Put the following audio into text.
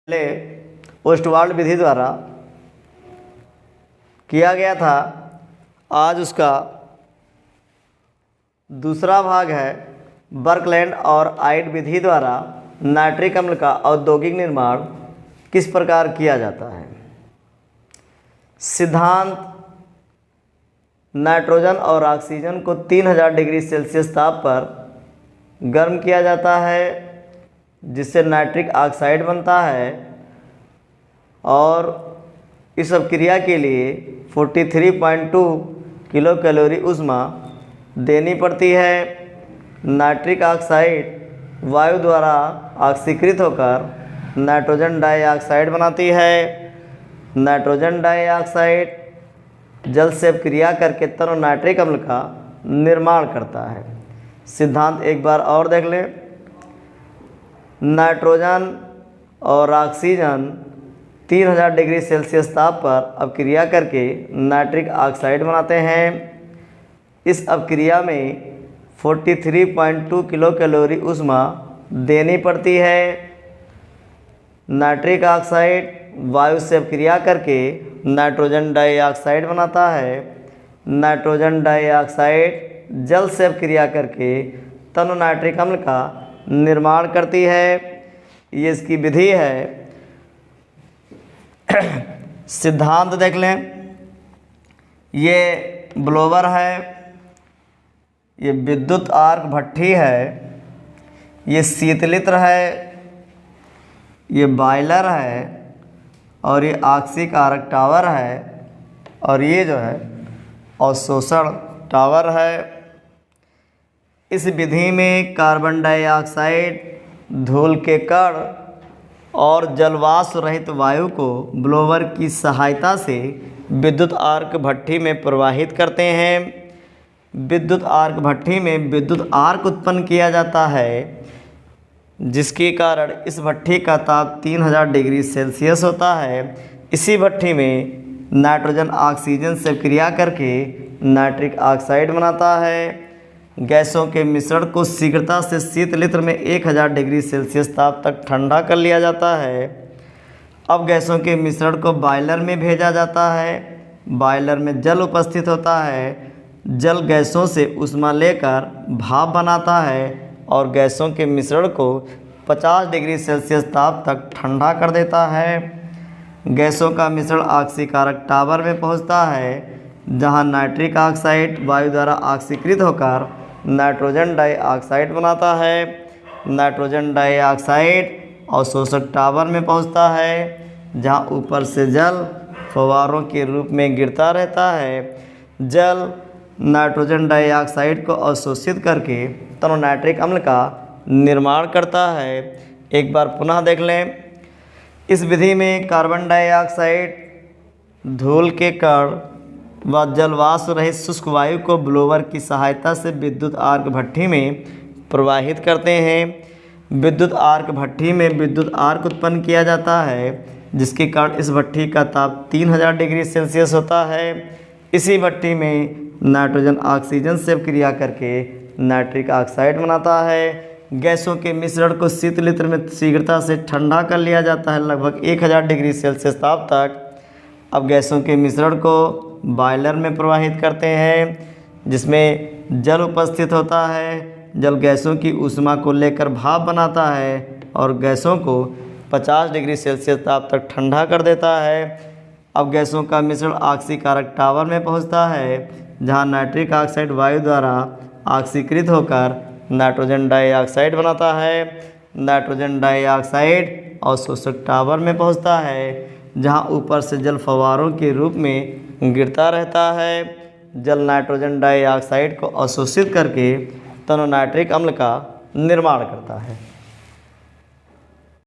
पहले ओस्टवाल्ड विधि द्वारा किया गया था। आज उसका दूसरा भाग है बर्कलैंड और आइट विधि द्वारा नाइट्रिक अम्ल का औद्योगिक निर्माण किस प्रकार किया जाता है। सिद्धांत: नाइट्रोजन और ऑक्सीजन को 3000 डिग्री सेल्सियस ताप पर गर्म किया जाता है जिससे नाइट्रिक ऑक्साइड बनता है और इस अभिक्रिया के लिए 43.2 किलो कैलोरी ऊष्मा देनी पड़ती है। नाइट्रिक ऑक्साइड वायु द्वारा ऑक्सीकृत होकर नाइट्रोजन डाइऑक्साइड बनाती है। नाइट्रोजन डाइऑक्साइड जल से अभिक्रिया करके तरल नाइट्रिक अम्ल का निर्माण करता है। सिद्धांत एक बार और देख लें। नाइट्रोजन और ऑक्सीजन 3000 डिग्री सेल्सियस ताप पर अभिक्रिया करके नाइट्रिक ऑक्साइड बनाते हैं। इस अभिक्रिया में 43.2 किलो कैलोरी ऊष्मा देनी पड़ती है। नाइट्रिक ऑक्साइड वायु से अभिक्रिया करके नाइट्रोजन डाइऑक्साइड बनाता है। नाइट्रोजन डाइऑक्साइड जल से अभिक्रिया करके तनु नाइट्रिक अम्ल का निर्माण करती है। ये इसकी विधि है। सिद्धांत देख लें। ये ब्लोवर है, ये विद्युत आर्क भट्ठी है, ये शीतलित्र है, ये बॉयलर है और ये ऑक्सीकारक टावर है और ये जो है अवशोषण टावर है। इस विधि में कार्बन डाइऑक्साइड, धूल के कण और जलवाष्प रहित वायु को ब्लोवर की सहायता से विद्युत आर्क भट्ठी में प्रवाहित करते हैं। विद्युत आर्क भट्ठी में विद्युत आर्क उत्पन्न किया जाता है जिसके कारण इस भट्ठी का ताप 3000 डिग्री सेल्सियस होता है। इसी भट्ठी में नाइट्रोजन ऑक्सीजन से क्रिया करके नाइट्रिक ऑक्साइड बनाता है। गैसों के मिश्रण को शीघ्रता से शीतलित्र में 1000 डिग्री सेल्सियस ताप तक ठंडा कर लिया जाता है। अब गैसों के मिश्रण को बॉयलर में भेजा जाता है। बॉयलर में जल उपस्थित होता है। जल गैसों से ऊष्मा लेकर भाप बनाता है और गैसों के मिश्रण को 50 डिग्री सेल्सियस ताप तक ठंडा कर देता है। गैसों का मिश्रण ऑक्सीकारक टावर में पहुंचता है जहां नाइट्रिक ऑक्साइड वायु द्वारा ऑक्सीकृत होकर नाइट्रोजन डाइऑक्साइड बनाता है। नाइट्रोजन डाइऑक्साइड अवशोषक टावर में पहुंचता है जहां ऊपर से जल फव्वारों के रूप में गिरता रहता है। जल नाइट्रोजन डाइऑक्साइड को अवशोषित करके तनु नाइट्रिक अम्ल का निर्माण करता है। एक बार पुनः देख लें। इस विधि में कार्बन डाइऑक्साइड, धूल के कण व जलवाष्प रहित शुष्क वायु को ब्लोवर की सहायता से विद्युत आर्क भट्ठी में प्रवाहित करते हैं। विद्युत आर्क भट्ठी में विद्युत आर्क उत्पन्न किया जाता है जिसके कारण इस भट्ठी का ताप 3000 डिग्री सेल्सियस होता है। इसी भट्ठी में नाइट्रोजन ऑक्सीजन से क्रिया करके नाइट्रिक ऑक्साइड बनाता है। गैसों के मिश्रण को शीतलित्र में शीघ्रता से ठंडा कर लिया जाता है लगभग 1000 डिग्री सेल्सियस ताप तक। अब गैसों के मिश्रण को बॉयलर में प्रवाहित करते हैं जिसमें जल उपस्थित होता है। जल गैसों की ऊष्मा को लेकर भाप बनाता है और गैसों को 50 डिग्री सेल्सियस ताप तक ठंडा कर देता है। अब गैसों का मिश्रण ऑक्सीकारक टावर में पहुंचता है जहां नाइट्रिक ऑक्साइड वायु द्वारा ऑक्सीकृत होकर नाइट्रोजन डाइऑक्साइड बनाता है। नाइट्रोजन डाइऑक्साइड अवशोषक टावर में पहुंचता है जहां ऊपर से जल फव्वारों के रूप में गिरता रहता है। जल नाइट्रोजन डाइऑक्साइड को अवशोषित करके तनु नाइट्रिक अम्ल का निर्माण करता है।